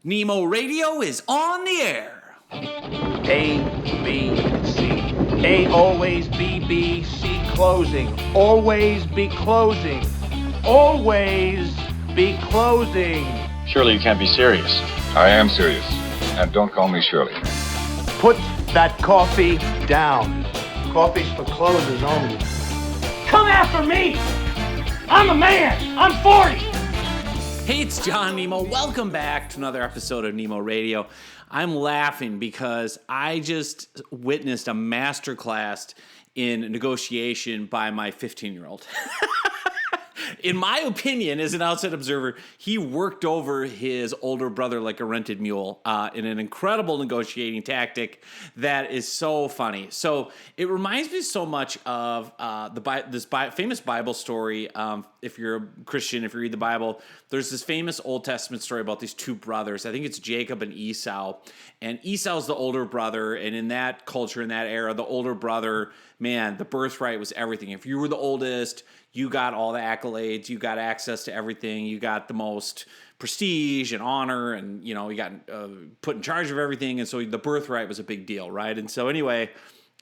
Nemo Radio is on the air. A, B, C. A, always, B, C, closing. Always be closing. Always be closing. Surely you can't be serious. I am serious. And don't call me Shirley. Put that coffee down. Coffee's for closers only. Come after me! I'm a man! I'm 40! Hey, it's John Nemo. Welcome back to another episode of Nemo Radio. I'm laughing because I just witnessed a masterclass in negotiation by my 15-year-old. In my opinion, as an outside observer, he worked over his older brother like a rented mule in an incredible negotiating tactic that is so funny. So it reminds me so much of this famous Bible story. If you're a Christian, if you read the Bible, there's this famous Old Testament story about these two brothers. I think it's Jacob and Esau. And Esau's the older brother. And in that culture, in that era, the older brother, man, the birthright was everything. If you were the oldest, you got all the accolades, you got access to everything, you got the most prestige and honor, and you got put in charge of everything, and so the birthright was a big deal, right? And so anyway,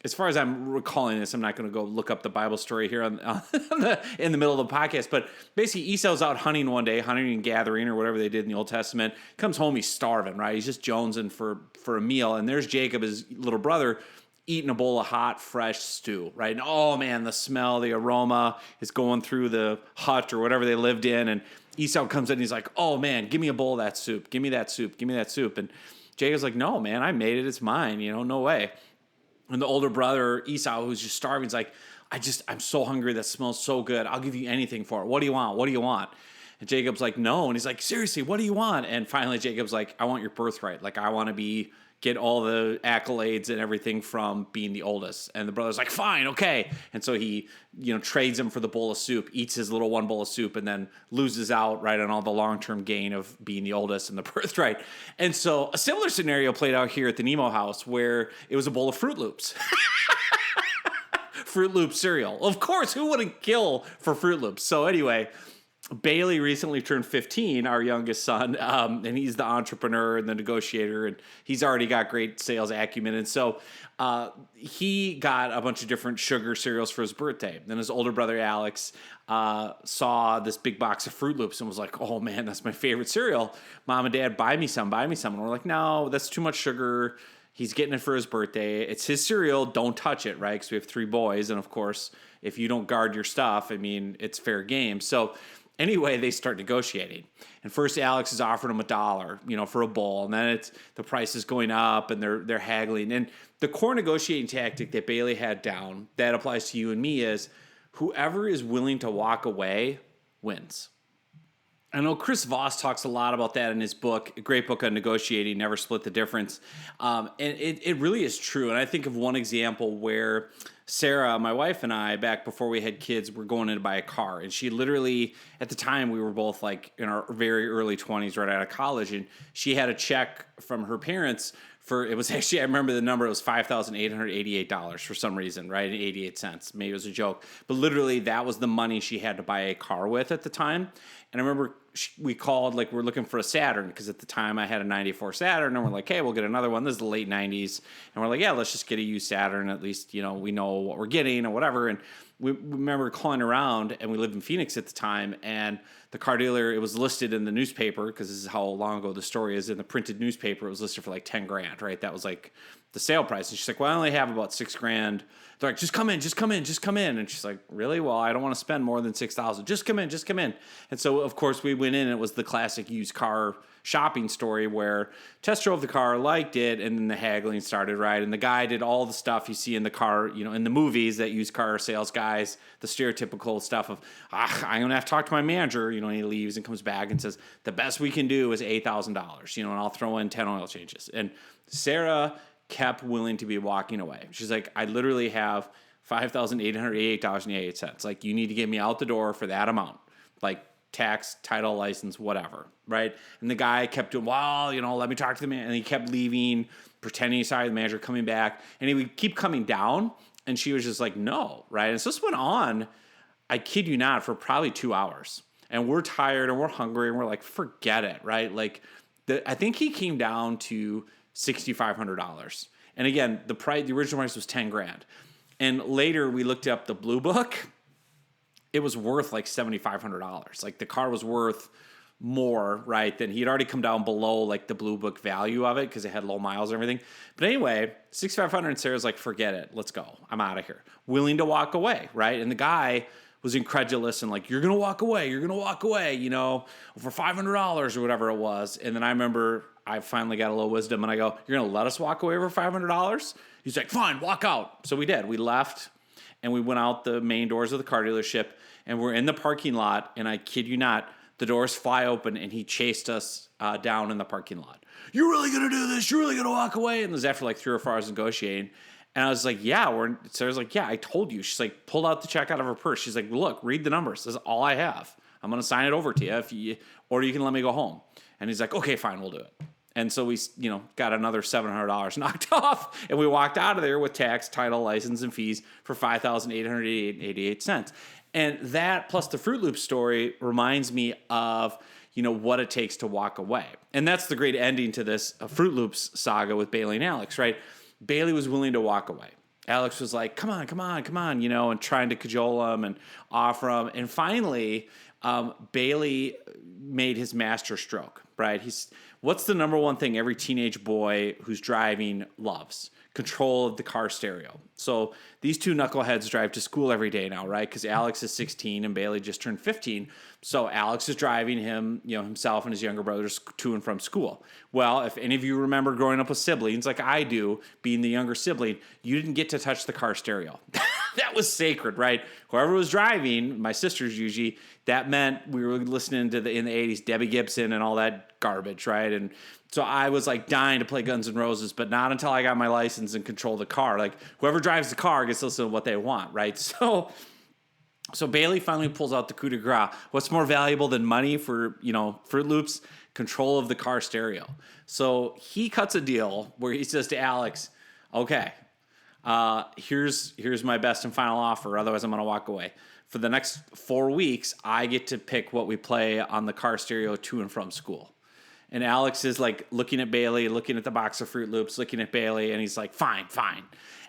as far as I'm recalling this, I'm not going to go look up the Bible story here in the middle of the podcast, but basically Esau's out hunting one day, hunting and gathering or whatever they did in the Old Testament, comes home, he's starving, right? He's just jonesing for a meal, and there's Jacob, his little brother, eating a bowl of hot, fresh stew, right? And oh man, the smell, the aroma is going through the hut or whatever they lived in. And Esau comes in and he's like, oh man, give me a bowl of that soup. Give me that soup. Give me that soup. And Jacob's like, no, man, I made it. It's mine. No way. And the older brother, Esau, who's just starving, is like, I'm so hungry. That smells so good. I'll give you anything for it. What do you want? What do you want? And Jacob's like, no. And he's like, seriously, what do you want? And finally, Jacob's like, I want your birthright. Like, I want to get all the accolades and everything from being the oldest. And the brother's like, fine, okay. And so he, trades him for the bowl of soup, eats his little one bowl of soup, and then loses out, right, on all the long-term gain of being the oldest and the birthright. And so a similar scenario played out here at the Nemo house where it was a bowl of Fruit Loops. Fruit Loop cereal. Of course, who wouldn't kill for Fruit Loops? So anyway, Bailey recently turned 15, our youngest son, and he's the entrepreneur and the negotiator, and he's already got great sales acumen. And so he got a bunch of different sugar cereals for his birthday. Then his older brother, Alex, saw this big box of Fruit Loops and was like, oh, man, that's my favorite cereal. Mom and Dad, buy me some. And we're like, no, that's too much sugar. He's getting it for his birthday. It's his cereal. Don't touch it, right? Because we have 3 boys. And, of course, if you don't guard your stuff, it's fair game. So anyway, they start negotiating. And first Alex is offering him $1, for a bowl. And then the price is going up and they're haggling. And the core negotiating tactic that Bailey had down that applies to you and me is whoever is willing to walk away wins. I know Chris Voss talks a lot about that in his book, a great book on negotiating, Never Split the Difference. And it really is true. And I think of one example where Sarah, my wife, and I, back before we had kids, were going in to buy a car. And she literally, at the time, we were both like in our very early 20s, right out of college. And she had a check from her parents it was actually, I remember the number, it was $5,888 for some reason, right? And 88 cents. Maybe it was a joke. But literally, that was the money she had to buy a car with at the time. And I remember we called, like, we're looking for a Saturn, because at the time I had a 94 Saturn, and we're like, hey, we'll get another one. This is the late 90s. And we're like, yeah, let's just get a used Saturn. At least, we know what we're getting or whatever. And we remember calling around, and we lived in Phoenix at the time, and the car dealer, it was listed in the newspaper, because this is how long ago the story is, in the printed newspaper, it was listed for like $10,000, right? That was like the sale price. And she's like, well, I only have about $6,000. They're like, just come in. And she's like, really? Well, I don't want to spend more than $6,000. Just come in. And so, of course, we went in, and it was the classic used car shopping story where test drove the car, liked it, and then the haggling started, right? And the guy did all the stuff you see in the car, in the movies that used car sales guys, the stereotypical stuff of, I'm going to have to talk to my manager, and he leaves and comes back and says, the best we can do is $8,000, and I'll throw in 10 oil changes. And Sarah kept willing to be walking away. She's like, I literally have $5,888.88. Like, you need to get me out the door for that amount. Like, tax, title, license, whatever, right? And the guy kept doing, well, let me talk to the man. And he kept leaving, pretending he's sorry to the manager, coming back. And he would keep coming down. And she was just like, no, right? And so this went on, I kid you not, for probably 2 hours. And we're tired and we're hungry and we're like, forget it, right? Like, I think he came down to $6,500. And again, the original price was 10 grand. And later we looked up the Blue Book. It was worth like $7,500. Like the car was worth more, right? Than he'd already come down below like the Blue Book value of it because it had low miles and everything. But anyway, $6,500, and Sarah's like, forget it. Let's go. I'm out of here. Willing to walk away, right? And the guy was incredulous and like, you're going to walk away, you know, for $500 or whatever it was. And then I remember I finally got a little wisdom and I go, you're going to let us walk away for $500? He's like, fine, walk out. So we did. We left and we went out the main doors of the car dealership and we're in the parking lot. And I kid you not, the doors fly open and he chased us down in the parking lot. You're really going to do this? You're really going to walk away? And it was after like 3 or 4 hours negotiating. And I was like, yeah, Sarah's like, yeah, I told you. She's like, pulled out the check out of her purse. She's like, look, read the numbers. This is all I have. I'm going to sign it over to you or you can let me go home. And he's like, okay, fine, we'll do it. And so we, got another $700 knocked off and we walked out of there with tax, title, license, and fees for $5,888.88. And that plus the Fruit Loops story reminds me of, what it takes to walk away. And that's the great ending to this Fruit Loops saga with Bailey and Alex, right? Bailey was willing to walk away. Alex was like, come on, and trying to cajole him and offer him. And finally, Bailey made his master stroke, right? What's the number one thing every teenage boy who's driving loves? Control of the car stereo. So these two knuckleheads drive to school every day now, right? Because Alex is 16 and Bailey just turned 15. So Alex is driving himself and his younger brothers to and from school. Well, if any of you remember growing up with siblings like I do, being the younger sibling, you didn't get to touch the car stereo. That was sacred, right? Whoever was driving, my sisters usually, that meant we were listening to in the 80s, Debbie Gibson and all that garbage, right? And so I was like dying to play Guns N' Roses, but not until I got my license and control the car. Like whoever drives the car gets to listen to what they want, right? So Bailey finally pulls out the coup de grace. What's more valuable than money for, Fruit Loops? Control of the car stereo. So he cuts a deal where he says to Alex, okay, here's my best and final offer. Otherwise I'm going to walk away. For the next 4 weeks, I get to pick what we play on the car stereo to and from school. And Alex is like looking at Bailey, looking at the box of Fruit Loops, looking at Bailey, and he's like, fine.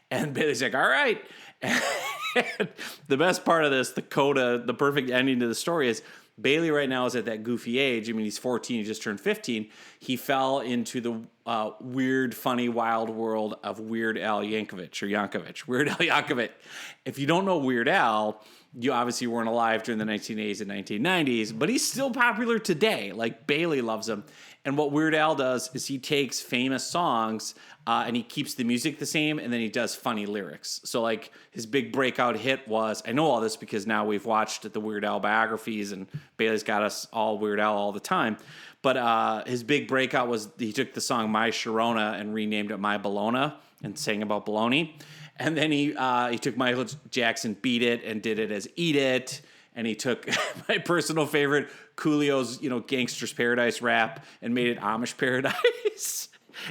And Bailey's like, all right. And the best part of this, the coda, the perfect ending to the story is Bailey right now is at that goofy age. I mean, he's 14, he just turned 15. He fell into the weird, funny, wild world of Weird Al Yankovic. Weird Al Yankovic. If you don't know Weird Al, you obviously weren't alive during the 1980s and 1990s, but he's still popular today. Like Bailey loves him. And what Weird Al does is he takes famous songs and he keeps the music the same, and then he does funny lyrics. So like his big breakout hit was, I know all this because now we've watched the Weird Al biographies and Bailey's got us all Weird Al all the time. But his big breakout was he took the song My Sharona and renamed it My Bologna and sang about bologna. And then he took Michael Jackson Beat It and did it as Eat It. And he took my personal favorite, Coolio's, Gangster's Paradise rap and made it Amish Paradise.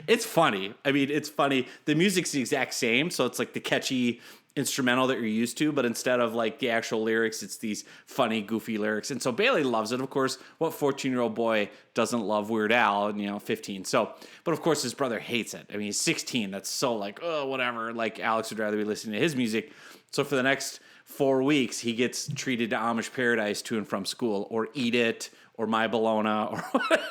It's funny. I mean, it's funny. The music's the exact same. So it's like the catchy instrumental that you're used to, but instead of like the actual lyrics, it's these funny, goofy lyrics. And so Bailey loves it. Of course, what 14-year-old boy doesn't love Weird Al and, 15. So, but of course his brother hates it. I mean, he's 16. That's so like, oh, whatever. Like Alex would rather be listening to his music. So for the next 4 weeks, he gets treated to Amish Paradise to and from school or Eat It or My Bologna or whatever.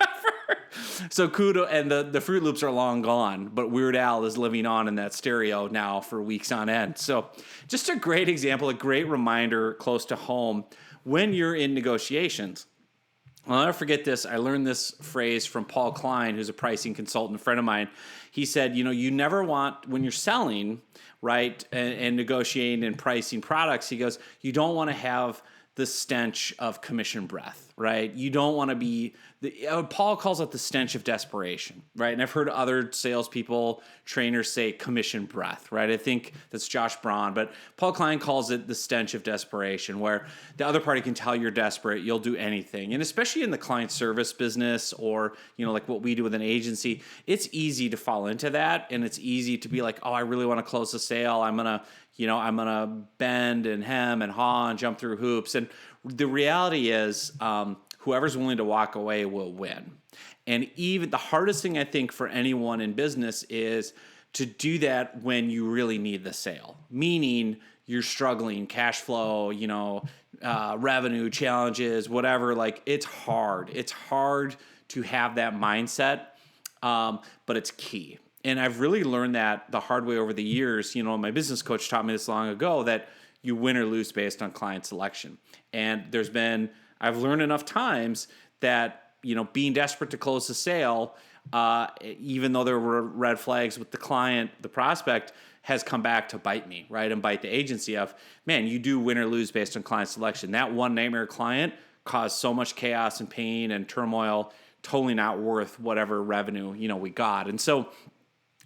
So Kudo and the Fruit Loops are long gone, but Weird Al is living on in that stereo now for weeks on end. So just a great example, a great reminder close to home when you're in negotiations. I'll never forget this. I learned this phrase from Paul Klein, who's a pricing consultant, a friend of mine. He said, you never want, when you're selling, right, and negotiating and pricing products, he goes, you don't want to have the stench of commission breath, right? You don't want to be, Paul calls it the stench of desperation, right? And I've heard other salespeople, trainers say commission breath, right? I think that's Josh Braun, but Paul Klein calls it the stench of desperation, where the other party can tell you're desperate, you'll do anything. And especially in the client service business or, like what we do with an agency, it's easy to fall into that. And it's easy to be like, oh, I really want to close the sale. I'm going to bend and hem and haw and jump through hoops. And the reality is, whoever's willing to walk away will win. And even the hardest thing I think for anyone in business is to do that when you really need the sale, meaning you're struggling, cash flow, revenue challenges, whatever. Like, it's hard. It's hard to have that mindset, but it's key. And I've really learned that the hard way over the years. My business coach taught me this long ago, that you win or lose based on client selection. And I've learned enough times that, being desperate to close the sale, even though there were red flags with the client, the prospect, has come back to bite me, right? And bite the agency of, man, you do win or lose based on client selection. That one nightmare client caused so much chaos and pain and turmoil, totally not worth whatever revenue, we got. And so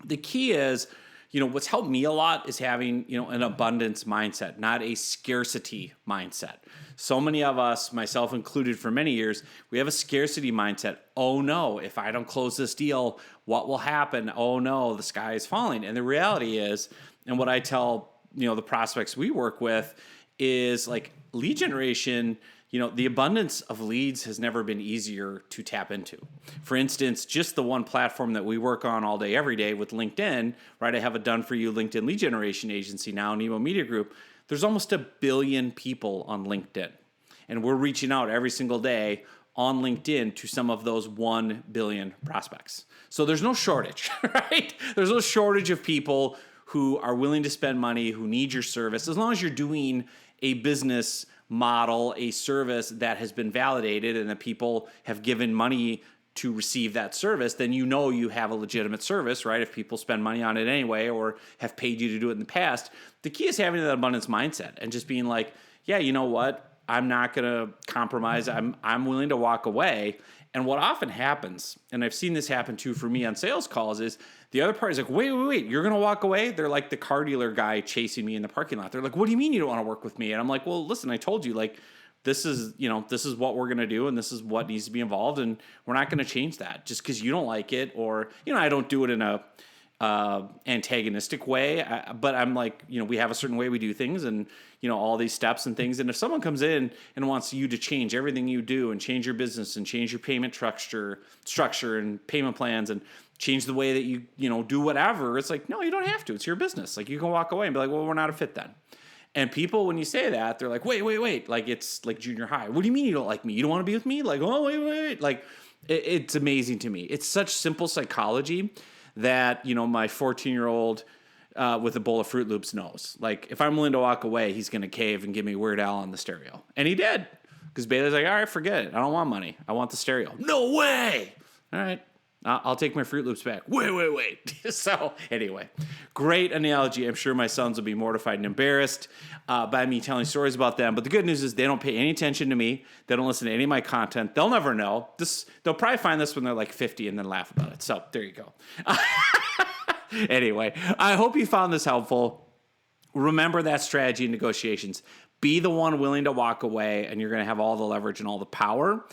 the key is, what's helped me a lot is having, an abundance mindset, not a scarcity mindset. So many of us, myself included for many years, we have a scarcity mindset. Oh no, if I don't close this deal, what will happen? Oh no, the sky is falling. And the reality is, and what I tell, the prospects we work with is, like, lead generation, the abundance of leads has never been easier to tap into. For instance, just the one platform that we work on all day, every day with LinkedIn, right? I have a done-for-you LinkedIn lead generation agency now, Nemo Media Group. There's almost 1 billion people on LinkedIn. And we're reaching out every single day on LinkedIn to some of those 1 billion prospects. So there's no shortage, right? There's no shortage of people who are willing to spend money, who need your service, as long as you're doing a business model, a service that has been validated and that people have given money to receive that service, then you have a legitimate service, right? If people spend money on it anyway or have paid you to do it in the past. The key is having that abundance mindset and just being like, yeah, you know what? I'm not going to compromise. I'm willing to walk away. And what often happens, and I've seen this happen too for me on sales calls, is the other party's like, wait, you're going to walk away? They're like the car dealer guy chasing me in the parking lot. They're like, what do you mean you don't want to work with me? And I'm like, well, listen, I told you, like, this is what we're going to do, and this is what needs to be involved, and we're not going to change that just because you don't like it, or, I don't do it in a antagonistic way, but I'm like, we have a certain way we do things, and, all these steps and things. And if someone comes in and wants you to change everything you do and change your business and change your payment structure and payment plans and change the way that you, do whatever, it's like, no, you don't have to. It's your business. Like, you can walk away and be like, well, we're not a fit then. And people, when you say that, they're like, wait. Like, it's like junior high. What do you mean you don't like me? You don't want to be with me? Like, oh, wait. Like, it's amazing to me. It's such simple psychology that, my 14-year-old with a bowl of Fruit Loops knows. Like, if I'm willing to walk away, he's going to cave and give me Weird Al on the stereo. And he did. Because Bailey's like, all right, forget it. I don't want money. I want the stereo. No way. All right. I'll take my Fruit Loops back. Wait. So anyway, great analogy. I'm sure my sons will be mortified and embarrassed by me telling stories about them. But the good news is they don't pay any attention to me. They don't listen to any of my content. They'll never know. They'll probably find this when they're like 50 and then laugh about it. So there you go. Anyway, I hope you found this helpful. Remember that strategy in negotiations. Be the one willing to walk away, and you're going to have all the leverage and all the power.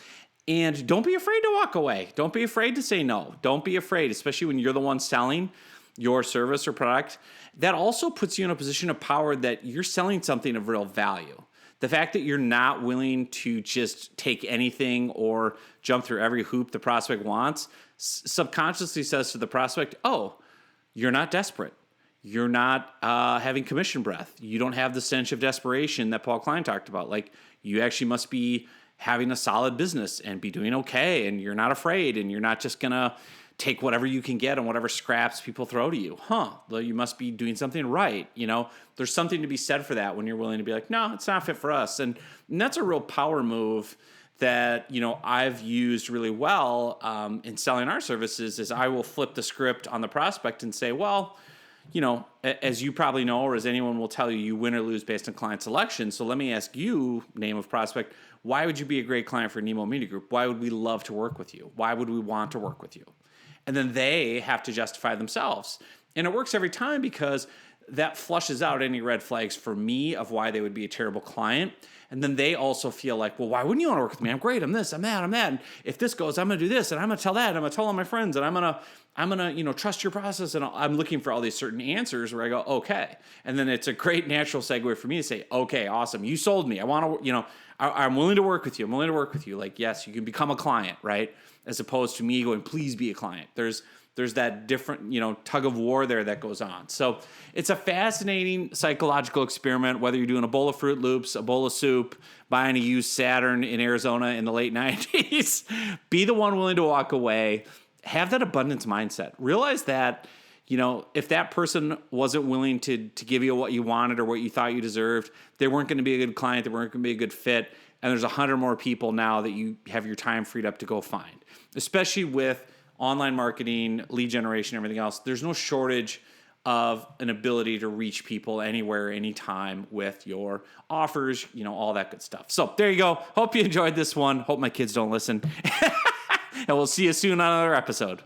And don't be afraid to walk away. Don't be afraid to say no. Don't be afraid, especially when you're the one selling your service or product. That also puts you in a position of power that you're selling something of real value. The fact that you're not willing to just take anything or jump through every hoop the prospect wants subconsciously says to the prospect, oh, you're not desperate. You're not having commission breath. You don't have the stench of desperation that Paul Klein talked about. Like, you actually must be having a solid business and be doing okay, and you're not afraid, and you're not just going to take whatever you can get and whatever scraps people throw to you. Well, you must be doing something right. There's something to be said for that when you're willing to be like, no, it's not fit for us. And that's a real power move that, I've used really well in selling our services is I will flip the script on the prospect and say, well, as you probably know, or as anyone will tell you, you win or lose based on client selection. So let me ask you, name of prospect, why would you be a great client for Nemo Media Group? Why would we love to work with you? Why would we want to work with you? And then they have to justify themselves. And it works every time because that flushes out any red flags for me of why they would be a terrible client. And then they also feel like, well, why wouldn't you want to work with me? I'm great. I'm this, I'm that, I'm that. And if this goes, I'm going to do this, and I'm going to tell that, and I'm going to tell all my friends, and I'm going to, trust your process. And I'm looking for all these certain answers where I go, okay. And then it's a great natural segue for me to say, okay, awesome. You sold me. I want to, I'm willing to work with you. I'm willing to work with you. Like, yes, you can become a client, right? As opposed to me going, please be a client. There's that different, tug of war there that goes on. So it's a fascinating psychological experiment, whether you're doing a bowl of Fruit Loops, a bowl of soup, buying a used Saturn in Arizona in the late 90s. Be the one willing to walk away. Have that abundance mindset. Realize that, if that person wasn't willing to give you what you wanted or what you thought you deserved, they weren't going to be a good client. They weren't going to be a good fit. And there's 100 more people now that you have your time freed up to go find, especially with online marketing, lead generation, everything else. There's no shortage of an ability to reach people anywhere, anytime with your offers, all that good stuff. So there you go. Hope you enjoyed this one. Hope my kids don't listen. And we'll see you soon on another episode.